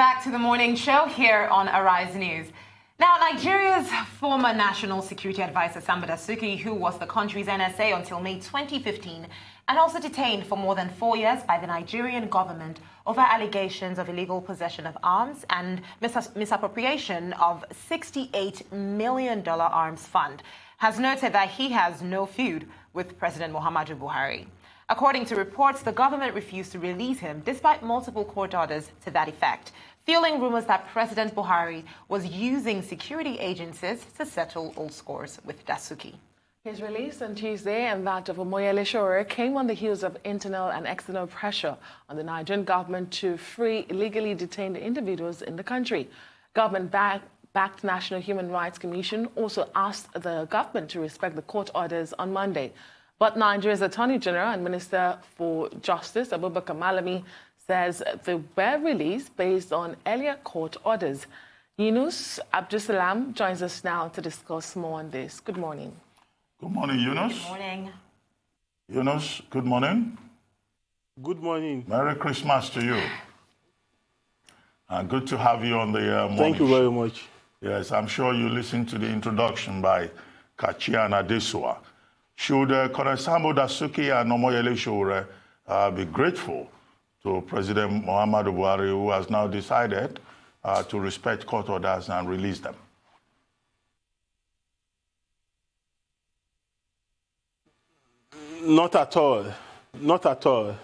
back to the morning show here on Arise News. Now, Nigeria's former National Security Advisor, Sambo Dasuki, who was the country's NSA until May 2015, and also detained for more than 4 years by the Nigerian government over allegations of illegal possession of arms and misappropriation of $68 million arms fund, has noted that he has no feud with President Muhammadu Buhari. According to reports, the government refused to release him despite multiple court orders to that effect, fueling rumors that President Buhari was using security agencies to settle old scores with Dasuki. His release on Tuesday and that of Omoyele Sowore came on the heels of internal and external pressure on the Nigerian government to free illegally detained individuals in the country. Government-backed National Human Rights Commission also asked the government to respect the court orders on Monday. But Nigeria's Attorney General and Minister for Justice, Abubakar Malami, says they were released based on earlier court orders. Yinusa Abdulsalam joins us now to discuss more on this. Good morning. Good morning, Yunus. Good morning. Yunus, good morning. Good morning. Merry Christmas to you. And good to have you on the morning. Thank you very much. Yes, I'm sure you listened to the introduction by Kachia and Adesua. Should Colonel Sambo Dasuki and Omoyele Sowore be grateful to President Muhammadu Buhari, who has now decided to respect court orders and release them? Not at all. Not at all.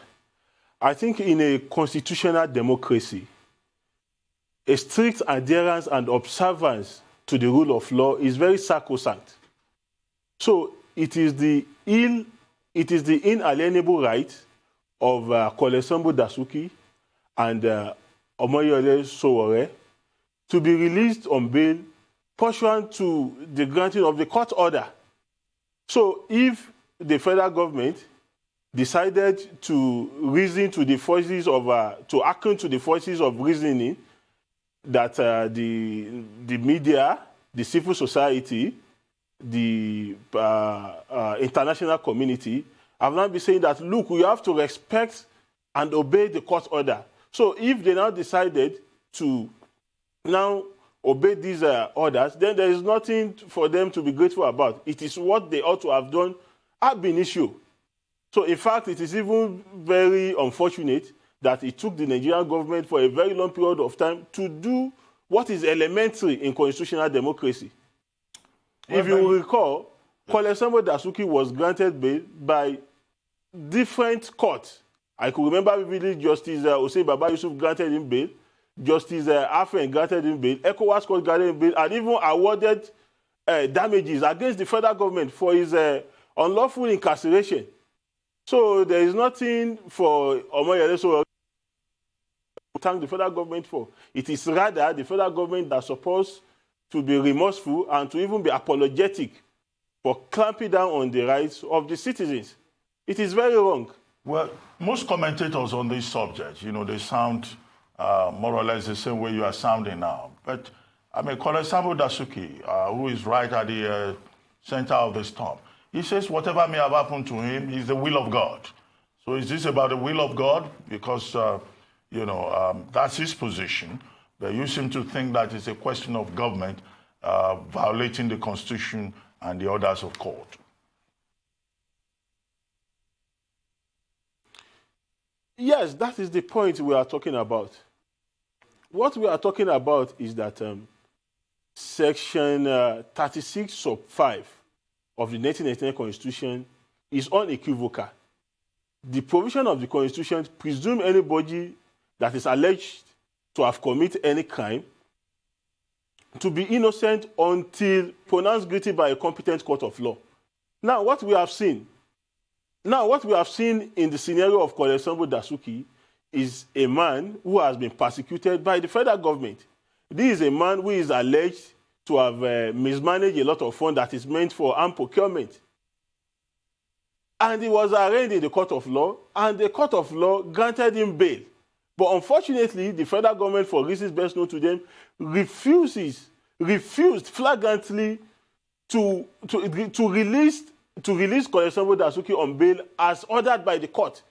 I think in a constitutional democracy, a strict adherence and observance to the rule of law is very sacrosanct. So it is the inalienable right of Colonel Sambo Dasuki and Omoyele Sowore to be released on bail pursuant to the granting of the court order. So if the federal government decided to reason to the voices of to hearken to the voices of reasoning that the media, the civil society, the international community have now been saying that, look, we have to respect and obey the court order. So if they now decided to now obey these orders, then there is nothing for them to be grateful about. It is what they ought to have done ab initio. So in fact, it is even very unfortunate that it took the Nigerian government for a very long period of time to do what is elementary in constitutional democracy. Well, if you will recall, Colonel Sambo Dasuki was granted bail by different courts. I could remember vividly Justice Osei Baba Yusuf granted him bail, Justice Afen granted him bail, ECOWAS court granted him bail, and even awarded damages against the federal government for his unlawful incarceration. So there is nothing for Omoyele Sowore to thank the federal government for. It is rather the federal government that's supposed to be remorseful and to even be apologetic for clamping down on the rights of the citizens. It is very wrong. Well, most commentators on this subject, they sound more or less the same way you are sounding now. But, I mean, Colonel Sambo Dasuki, who is right at the center of the storm, he says whatever may have happened to him is the will of God. So is this about the will of God? Because, that's his position. But you seem to think that it's a question of government violating the Constitution and the orders of court. Yes, that is the point we are talking about. What we are talking about is that Section 36 sub 5 of the 1999 Constitution is unequivocal. The provision of the Constitution presumes anybody that is alleged to have committed any crime to be innocent until pronounced guilty by a competent court of law. Now, what we have seen in the scenario of Colonel Sambo Dasuki is a man who has been persecuted by the federal government. This is a man who is alleged to have mismanaged a lot of funds that is meant for armed procurement. And he was arraigned in the court of law, and the court of law granted him bail. But unfortunately, the federal government, for reasons best known to them, refused flagrantly to release Colonel Sambo Dasuki on bail as ordered by the court.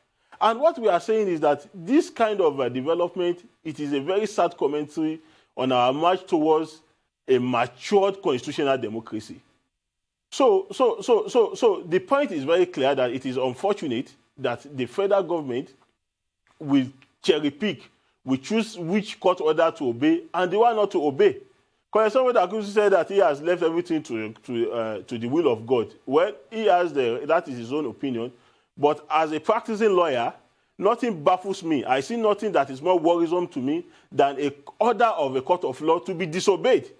And what we are saying is that this kind of development, it is a very sad commentary on our march towards a matured constitutional democracy. So the point is very clear that it is unfortunate that the federal government will cherry pick, will choose which court order to obey and the one not to obey. Because Sambo Dasuki said that he has left everything to the will of God. Well, that is his own opinion. But as a practicing lawyer, nothing baffles me. I see nothing that is more worrisome to me than an order of a court of law to be disobeyed.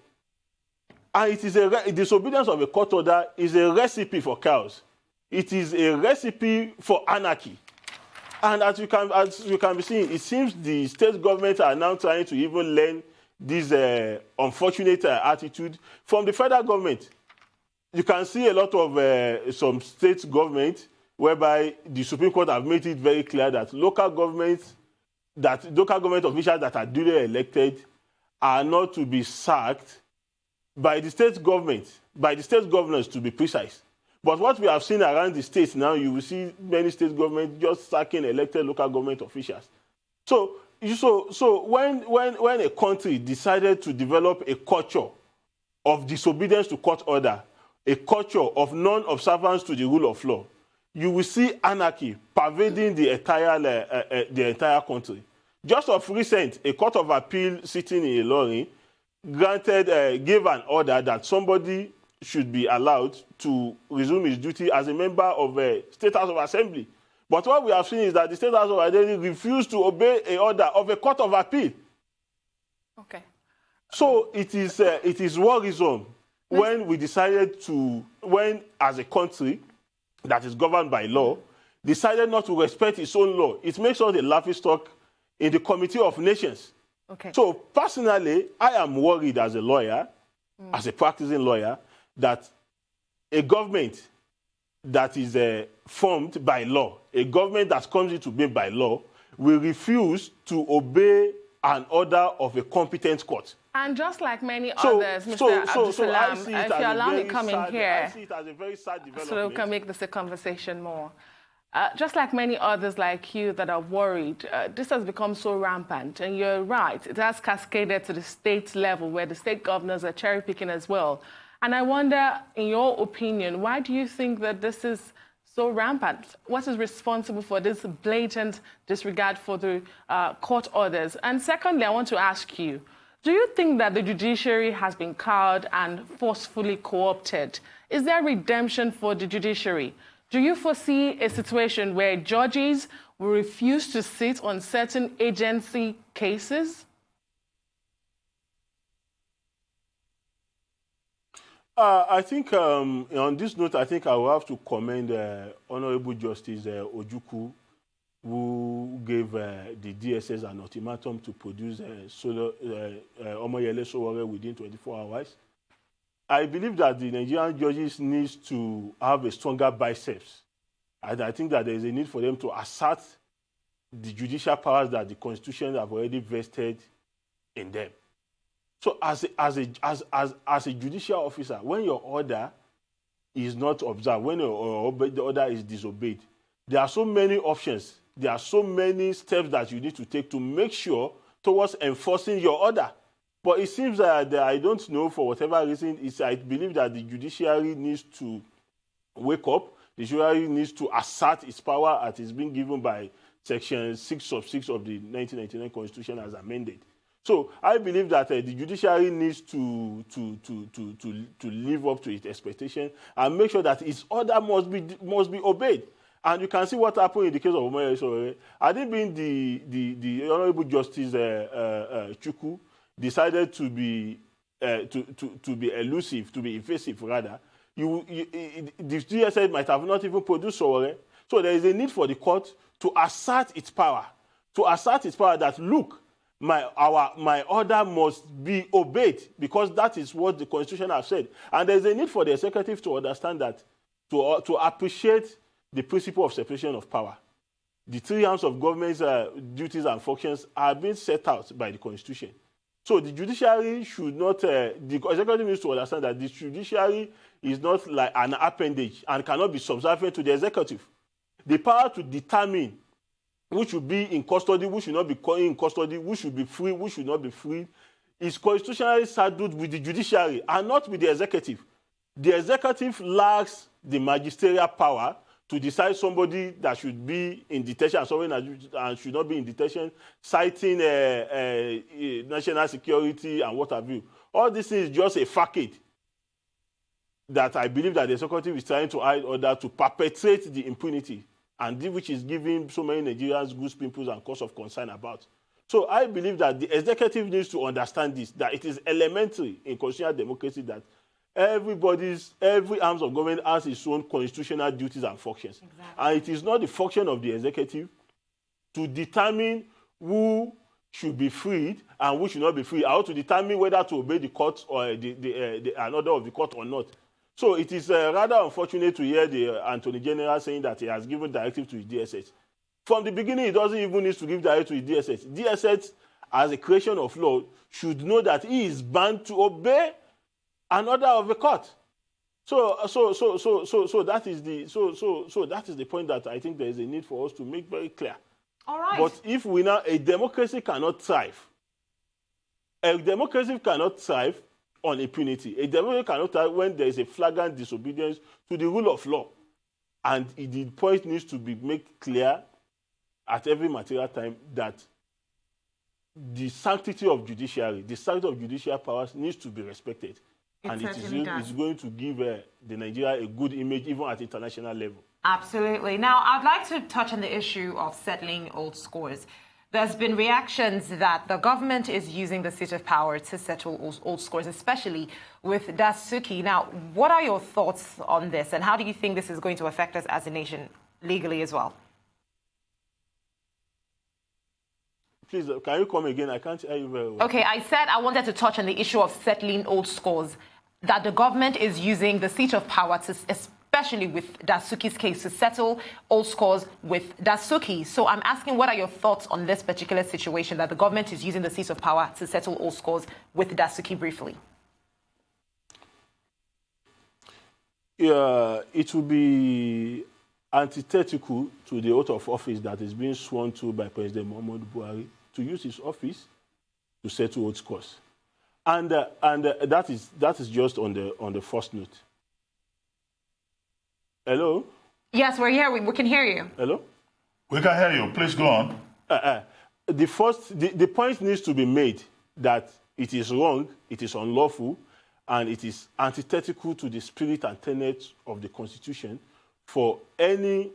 And it is disobedience of a court order is a recipe for chaos. It is a recipe for anarchy. And as you can be seeing, it seems the state governments are now trying to even learn this unfortunate attitude from the federal government. You can see a lot of some state governments whereby the Supreme Court have made it very clear that local government officials that are duly elected are not to be sacked by the state government, by the state governors to be precise. But what we have seen around the states now, you will see many state governments just sacking elected local government officials. So when a country decided to develop a culture of disobedience to court order, a culture of non-observance to the rule of law, you will see anarchy pervading the entire country. Just of recent, a court of appeal sitting in Ilorin gave an order that somebody should be allowed to resume his duty as a member of a State House of Assembly. But what we have seen is that the State House of Assembly refused to obey an order of a court of appeal. Okay. So it is worrisome when we decided when as a country that is governed by law, decided not to respect its own law. It makes us a laughingstock in the Committee of Nations. Okay. So personally, I am worried as a lawyer, as a practicing lawyer, that a government that is formed by law, a government that comes into being by law, will refuse to obey an order of a competent court. And just like many others, Mr. Abdulsalam, if you allow me to come in here, I see it as a very sad development. so we can make this a conversation more. Just like many others like you that are worried, this has become so rampant. And you're right, it has cascaded to the state level where the state governors are cherry-picking as well. And I wonder, in your opinion, why do you think that this is so rampant? What is responsible for this blatant disregard for the court orders? And secondly, I want to ask you, do you think that the judiciary has been cowed and forcefully co-opted? Is there redemption for the judiciary? Do you foresee a situation where judges will refuse to sit on certain agency cases? I think on this note, I think I will have to commend Honorable Justice Ojukwu, who gave the DSS an ultimatum to produce Omoyele Sowore within 24 hours. I believe that the Nigerian judges need to have a stronger biceps. And I think that there is a need for them to assert the judicial powers that the Constitution have already vested in them. So as a judicial officer, when your order is not observed, when the order is disobeyed, there are so many options. There are so many steps that you need to take to make sure towards enforcing your order. But it seems that I don't know, for whatever reason, I believe that the judiciary needs to wake up. The judiciary needs to assert its power as it's been given by Section 6 of the 1999 Constitution as amended. So I believe that the judiciary needs to live up to its expectation and make sure that its order must be obeyed. And you can see what happened in the case of Omoyele Sowore. Had it been the Honorable Justice Chukwu decided to be elusive, to be evasive rather, the DSS might have not even produced Sowore. So there is a need for the court to assert its power, that look, my order must be obeyed because that is what the Constitution has said. And there is a need for the executive to understand that, to appreciate the principle of separation of power. The three arms of government's duties and functions are being set out by the Constitution. So the judiciary should not, the executive needs to understand that the judiciary is not like an appendage and cannot be subservient to the executive. The power to determine who should be in custody, who should not be in custody, who should be free, who should not be free, is constitutionally saddled with the judiciary and not with the executive. The executive lacks the magisterial power to decide somebody that should be in detention and somebody that should not be in detention, citing national security and what have you. All this is just a facade that I believe that the executive is trying to hide in order to perpetrate the impunity, and which is giving so many Nigerians goose pimples and cause of concern about. So I believe that the executive needs to understand this, that it is elementary in constitutional democracy that every arms of government has its own constitutional duties and functions. Exactly. And it is not the function of the executive to determine who should be freed and who should not be freed, or to determine whether to obey the court or an order of the court or not. So it is rather unfortunate to hear the Attorney General saying that he has given directive to the DSS. From the beginning, he doesn't even need to give directive to the DSS. DSS, as a creation of law, should know that he is bound to obey an order of the court. So that is the point that I think there is a need for us to make very clear. All right. But if we now, a democracy cannot thrive. A democracy cannot thrive on impunity. A democracy cannot thrive when there is a flagrant disobedience to the rule of law. And the point needs to be made clear at every material time that the sanctity of judiciary, the sanctity of judicial powers needs to be respected. And it is going to give the Nigeria a good image even at international level. Absolutely. Now, I'd like to touch on the issue of settling old scores. There's been reactions that the government is using the seat of power to settle old scores, especially with Dasuki. Now, what are your thoughts on this, and how do you think this is going to affect us as a nation legally as well? Please, can you come again? I can't hear you very well. Okay, I said I wanted to touch on the issue of settling old scores, that the government is using the seat of power, to, especially with Dasuki's case, to settle old scores with Dasuki. So I'm asking, what are your thoughts on this particular situation, that the government is using the seat of power to settle old scores with Dasuki briefly? Yeah, it will be antithetical to the oath of office that is being sworn to by President Muhammadu Buhari to use his office to settle old scores. And that is just on the first note. Hello? Yes, we're here. We can hear you. Hello? We can hear you. Please go on. The point needs to be made that it is wrong, it is unlawful, and it is antithetical to the spirit and tenets of the Constitution for any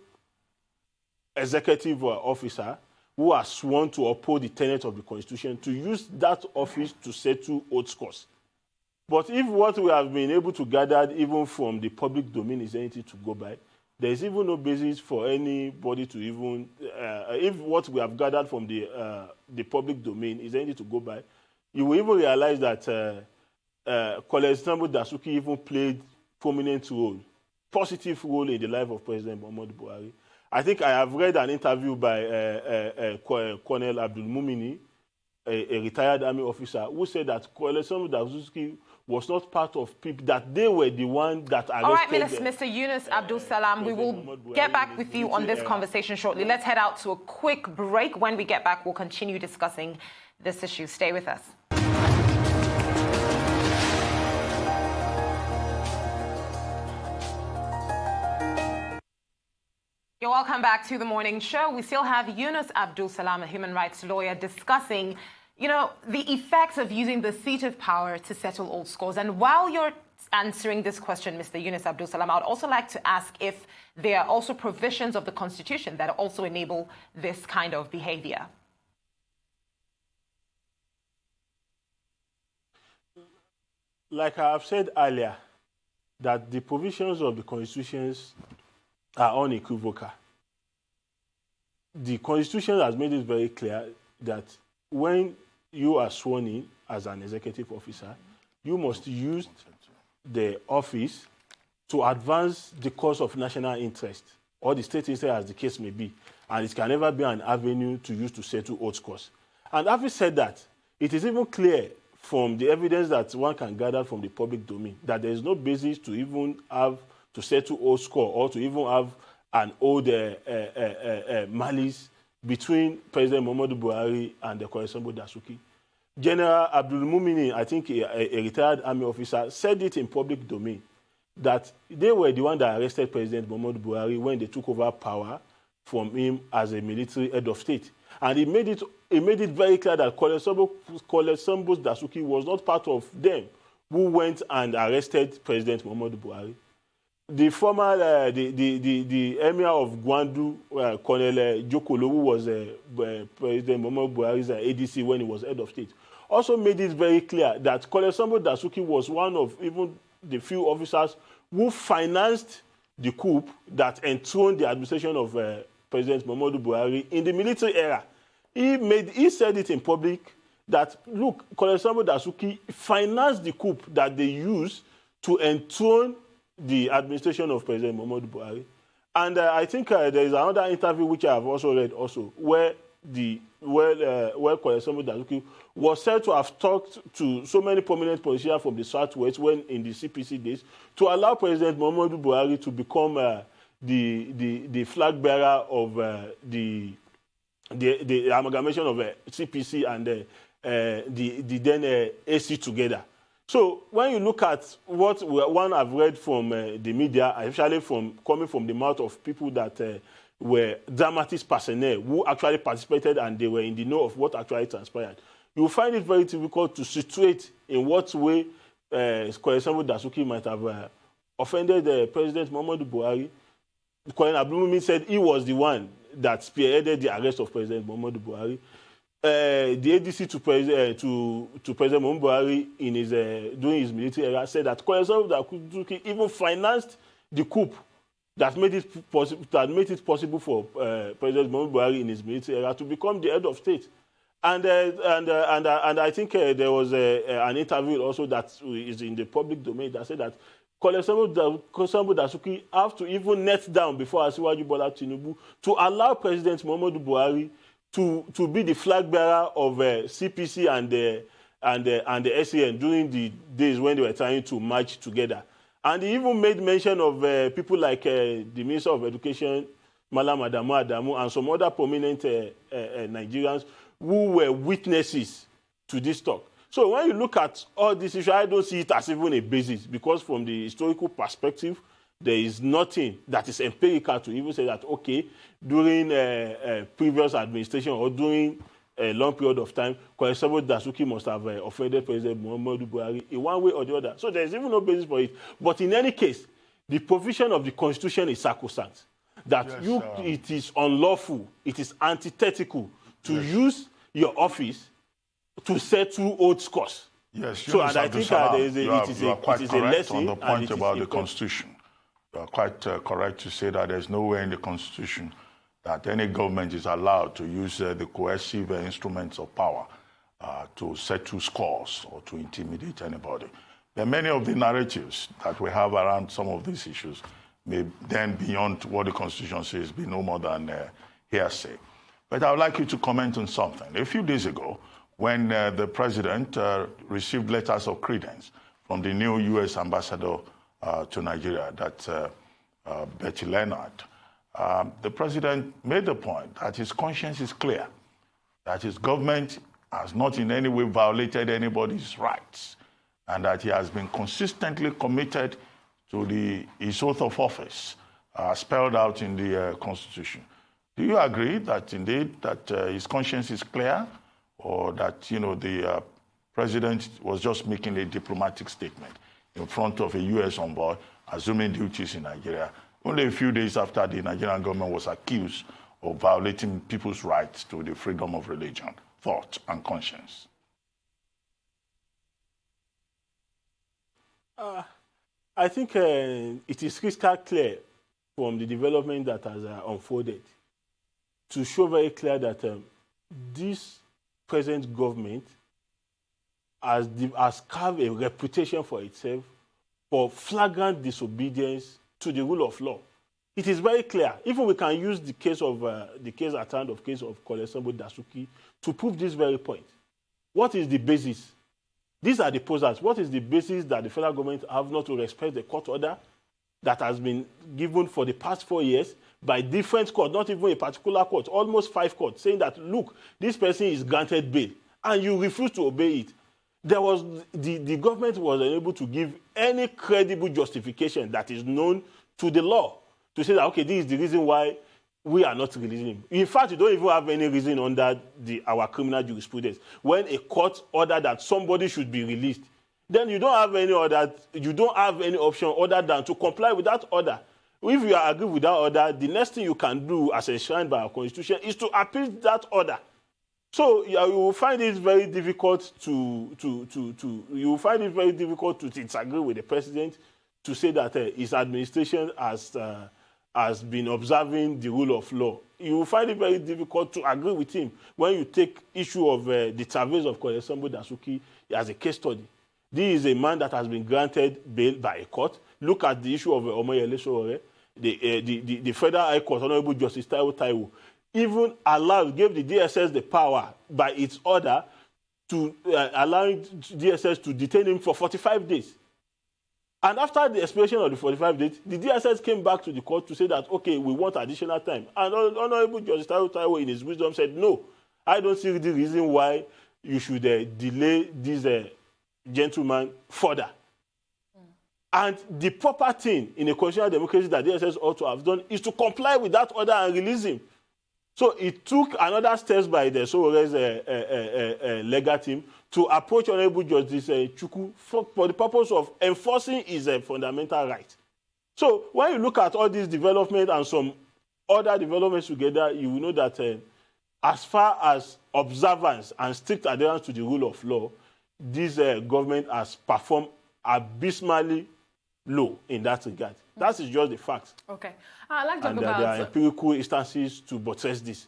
executive officer who has sworn to uphold the tenets of the Constitution to use that office to settle old scores. But if what we have been able to gather even from the public domain is anything to go by, there is even no basis for anybody to even, if what we have gathered from the public domain is anything to go by, you will even realize that Sambo Dasuki even played prominent role, positive role in the life of President Muhammadu Buhari. I think I have read an interview by Colonel Abdulsalam, a retired army officer, who said that Sambo Dasuki was not part of people, that they were the one that arrested. All right, Mr. Yinusa Abdulsalam, we will get back with you on this conversation shortly. Let's head out to a quick break. When we get back, we'll continue discussing this issue. Stay with us. You're welcome back to the morning show. We still have Yinusa Abdulsalam, a human rights lawyer, discussing, the effects of using the seat of power to settle old scores. And while you're answering this question, Mr. Yinusa Abdulsalam, I would also like to ask if there are also provisions of the Constitution that also enable this kind of behavior. Like I have said earlier, that the provisions of the Constitutions are unequivocal. The Constitution has made it very clear that when you are sworn in as an executive officer, you must use the office to advance the cause of national interest, or the state interest as the case may be. And it can never be an avenue to use to settle old scores. And having said that, it is even clear from the evidence that one can gather from the public domain that there is no basis to even have to settle old score or to even have an old malice between President Muhammadu Buhari and the Sambo Dasuki. General Abdulsalam, I think a retired army officer, said it in public domain that they were the one that arrested President Muhammadu Buhari when they took over power from him as a military head of state. And he made it very clear that Sambo Dasuki was not part of them who went and arrested President Muhammadu Buhari. The former, the emir of Gwandu, Colonel Jokolo, who was President Muhammadu Buhari's ADC when he was head of state, also made it very clear that Sambo Dasuki was one of even the few officers who financed the coup that enthroned the administration of President Muhammadu Buhari in the military era. He said it in public that, look, Sambo Dasuki financed the coup that they used to enthrone the administration of President Muhammadu Buhari. And I think there is another interview which I have also read also, where Sambo Dasuki was said to have talked to so many prominent politicians from the Southwest when in the CPC days to allow President Muhammadu Buhari to become the flag bearer of the amalgamation of CPC and the then AC together. So when you look at what one have read from the media, especially coming from the mouth of people that were dramatist personnel who actually participated and they were in the know of what actually transpired, you will find it very difficult to situate in what way Sambo Dasuki might have offended President Muhammadu Buhari. Colonel Abdulsalam said he was the one that spearheaded the arrest of President Muhammadu Buhari. The ADC to President Muhammadu Buhari in his during his military era said that Sambo Dasuki even financed the coup that made it possible for President Muhammadu Buhari in his military era to become the head of state. And I think there was an interview also that is in the public domain that said that Sambo Dasuki have to even net down before Asiwaju Bola Tinubu to allow President Muhammadu Buhari to be the flag bearer of CPC and the SAN during the days when they were trying to march together. And he even made mention of people like the Minister of Education, Malam Adamu, and some other prominent Nigerians who were witnesses to this talk. So when you look at all this issue, I don't see it as even a basis, because from the historical perspective, there is nothing that is empirical to even say that, okay, during previous administration or during a long period of time, Sambo Dasuki must have offended President Muhammadu Buhari in one way or the other. So there is even no basis for it. But in any case, the provision of the Constitution is sacrosanct. That it is unlawful, it is antithetical to use your office to settle old scores. Yes, so and I think you are quite correct on the point about the Constitution. You are quite correct to say that there's nowhere in the Constitution that any government is allowed to use the coercive instruments of power to settle scores or to intimidate anybody. There are many of the narratives that we have around some of these issues may then, beyond what the Constitution says, be no more than hearsay. But I would like you to comment on something. A few days ago, when the president received letters of credence from the new U.S. ambassador to Nigeria, that's Betty Leonard, the president made the point that his conscience is clear, that his government has not in any way violated anybody's rights, and that he has been consistently committed to his oath of office spelled out in the Constitution. Do you agree that indeed that his conscience is clear, or that the president was just making a diplomatic statement in front of a U.S. envoy assuming duties in Nigeria, only a few days after the Nigerian government was accused of violating people's rights to the freedom of religion, thought, and conscience? I think it is crystal clear from the development that has unfolded to show very clear that this present government has carved a reputation for itself for flagrant disobedience to the rule of law. It is very clear. Even we can use the case at hand of Sambo Dasuki to prove this very point. What is the basis? These are the posers. What is the basis that the federal government have not to respect the court order that has been given for the past 4 years by different courts, not even a particular court, almost 5 courts, saying that, look, this person is granted bail, and you refuse to obey it. There was the government was unable to give any credible justification that is known to the law to say that, okay, this is the reason why we are not releasing him. In fact, you don't even have any reason under our criminal jurisprudence. When a court ordered that somebody should be released, then you don't have any option other than to comply with that order. If you agree with that order, the next thing you can do as enshrined by our constitution is to appeal that order. So you will find it very difficult to disagree with the president to say that his administration has been observing the rule of law. You will find it very difficult to agree with him when you take issue of the travails of Sambo Dasuki as a case study. This is a man that has been granted bail by a court. Look at the issue of Omoyele Sowore. The Federal High Court, Honorable Justice Taiwo, even gave the DSS the power by its order to allowing DSS to detain him for 45 days. And after the expiration of the 45 days, the DSS came back to the court to say that, okay, we want additional time. And Honorable Justice Taiwo, in his wisdom, said, no, I don't see the reason why you should delay this gentleman further. And the proper thing in a constitutional democracy that DSS ought to have done is to comply with that order and release him. So it took another steps by the Sowore's legal team to approach Honorable Justice Chukwu for the purpose of enforcing his fundamental right. So when you look at all these developments and some other developments together, you will know that as far as observance and strict adherence to the rule of law, this government has performed abysmally low in that regard. That is just the facts. Okay. I'd like to talk about... there are empirical instances to buttress this.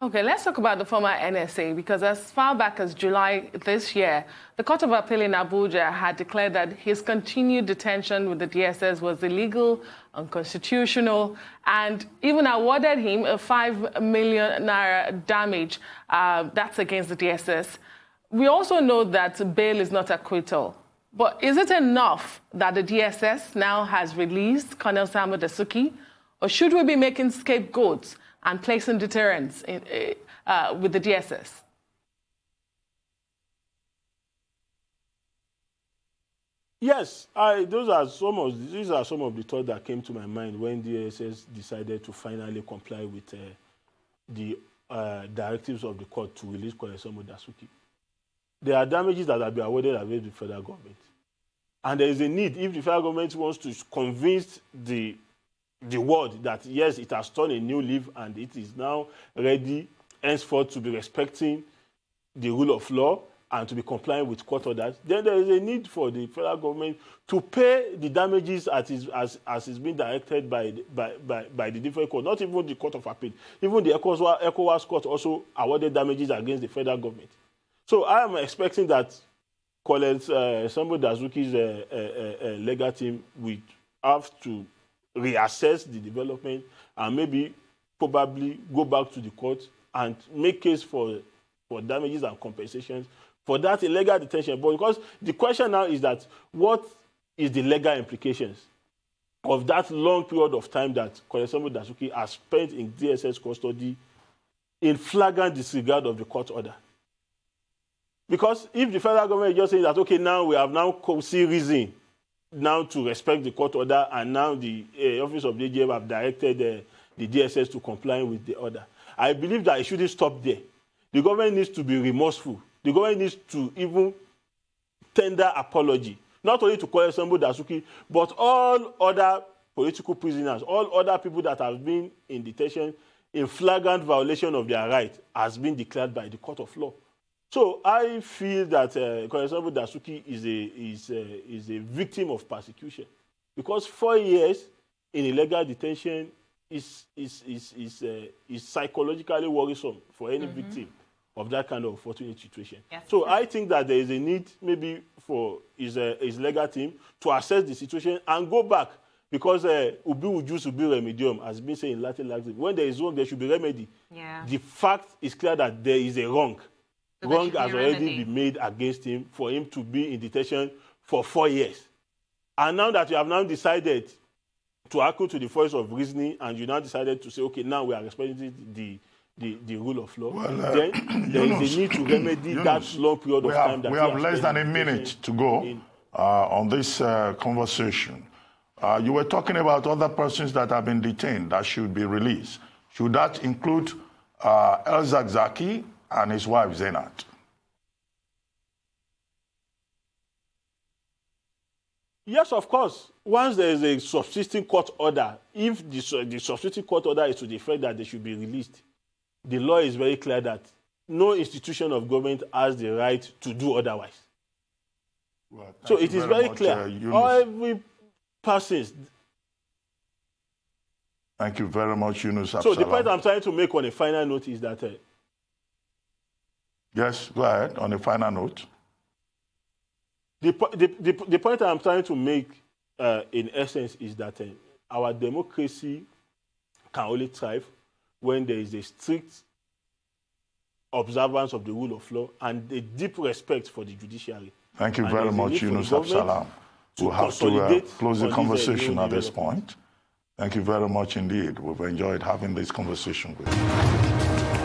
Okay, let's talk about the former NSA, because as far back as July this year, the Court of Appeal in Abuja had declared that his continued detention with the DSS was illegal, unconstitutional, and even awarded him a 5 million naira damage. That's against the DSS. We also know that bail is not acquittal. But is it enough that the DSS now has released Colonel Sambo Dasuki, or should we be making scapegoats and placing deterrents with the DSS? Yes, these are some of the thoughts that came to my mind when DSS decided to finally comply with the directives of the court to release Colonel Sambo Dasuki. There are damages that have been awarded against the federal government. And there is a need, if the federal government wants to convince the world that, yes, it has turned a new leaf and it is now ready, henceforth, to be respecting the rule of law and to be complying with court orders, then there is a need for the federal government to pay the damages as is being directed by the different courts, not even the Court of Appeal. Even the ECOWAS court also awarded damages against the federal government. So I am expecting that Colonel Sambo Dasuki's legal team will have to reassess the development and maybe probably go back to the court and make case for damages and compensations for that illegal detention. But because the question now is that what is the legal implications of that long period of time that Colonel Sambo Dasuki has spent in DSS custody in flagrant disregard of the court order? Because if the federal government is just saying that, okay, now we have now see reason now to respect the court order, and now the office of the AGF have directed the DSS to comply with the order, I believe that it shouldn't stop there. The government needs to be remorseful. The government needs to even tender apology, not only to Colonel Sambo Dasuki, but all other political prisoners, all other people that have been in detention in flagrant violation of their right has been declared by the court of law. So I feel that Colonel Sambo Dasuki is a victim of persecution, because 4 years in illegal detention is psychologically worrisome for any victim of that kind of unfortunate situation. Yes. So I think that there is a need maybe for his legal team to assess the situation and go back, because ubi ujus ubi remedium has been said in Latin language. When there is wrong, there should be remedy. Yeah. The fact is clear that there is a wrong. So wrong has already been made against him for him to be in detention for 4 years. And now that you have now decided to hearken to the voice of reasoning, and you now decided to say, okay, now we are respecting the rule of law, well, then there is a need to remedy that long period of time. We have less than a minute to go on this conversation. You were talking about other persons that have been detained that should be released. Should that include El Zakzaki and his wife Zainat? Yes, of course. Once there is a subsisting court order, if the subsisting court order is to the effect that they should be released, the law is very clear that no institution of government has the right to do otherwise. Well, so it is very clear. Every person. Thank you very much, Yinusa. So the point I'm trying to make on a final note is that... yes, go ahead, on a final note. The point I'm trying to make, in essence, is that our democracy can only thrive when there is a strict observance of the rule of law and a deep respect for the judiciary. Thank you very much, Yinusa Abdulsalam. We'll have to close the conversation at this point. Thank you very much indeed. We've enjoyed having this conversation with you.